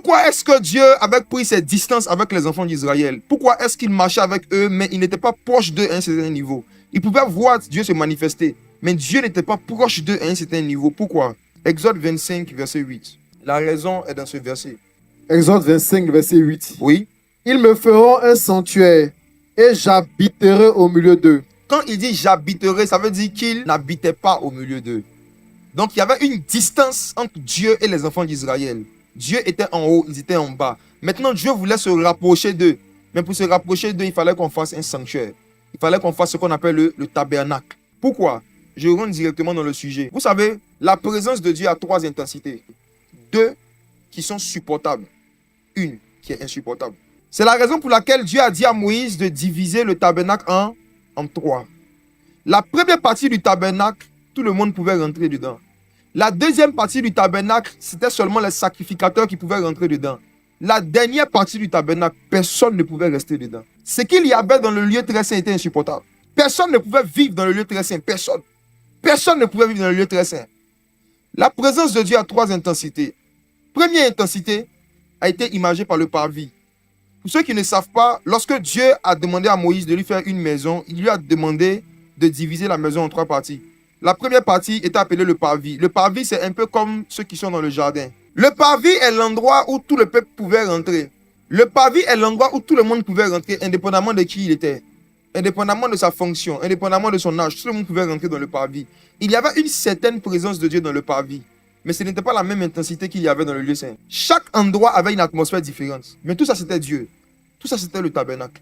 Pourquoi est-ce que Dieu avait pris ses distances avec les enfants d'Israël? Pourquoi est-ce qu'il marchait avec eux, mais il n'était pas proche d'eux à un certain niveau? Ils pouvaient voir Dieu se manifester, mais Dieu n'était pas proche d'eux à un certain niveau. Pourquoi? Exode 25, verset 8. La raison est dans ce verset. Exode 25, verset 8. Oui. Ils me feront un sanctuaire et j'habiterai au milieu d'eux. Quand il dit j'habiterai, ça veut dire qu'il n'habitait pas au milieu d'eux. Donc il y avait une distance entre Dieu et les enfants d'Israël. Dieu était en haut, ils étaient en bas. Maintenant, Dieu voulait se rapprocher d'eux. Mais pour se rapprocher d'eux, il fallait qu'on fasse un sanctuaire. Il fallait qu'on fasse ce qu'on appelle le tabernacle. Pourquoi? Je rentre directement dans le sujet. Vous savez, la présence de Dieu a 3 intensités. 2 qui sont supportables. 1 qui est insupportable. C'est la raison pour laquelle Dieu a dit à Moïse de diviser le tabernacle en 3. La première partie du tabernacle, tout le monde pouvait rentrer dedans. La deuxième partie du tabernacle, c'était seulement les sacrificateurs qui pouvaient rentrer dedans. La dernière partie du tabernacle, personne ne pouvait rester dedans. Ce qu'il y avait dans le lieu très saint était insupportable. Personne ne pouvait vivre dans le lieu très saint. Personne. Personne ne pouvait vivre dans le lieu très saint. La présence de Dieu a 3 intensités. Première intensité a été imagée par le parvis. Pour ceux qui ne savent pas, lorsque Dieu a demandé à Moïse de lui faire une maison, il lui a demandé de diviser la maison en 3 parties. La première partie est appelée le parvis. Le parvis, c'est un peu comme ceux qui sont dans le jardin. Le parvis est l'endroit où tout le peuple pouvait rentrer. Le parvis est l'endroit où tout le monde pouvait rentrer, indépendamment de qui il était, indépendamment de sa fonction, indépendamment de son âge. Tout le monde pouvait rentrer dans le parvis. Il y avait une certaine présence de Dieu dans le parvis, mais ce n'était pas la même intensité qu'il y avait dans le lieu saint. Chaque endroit avait une atmosphère différente. Mais tout ça, c'était Dieu. Tout ça, c'était le tabernacle.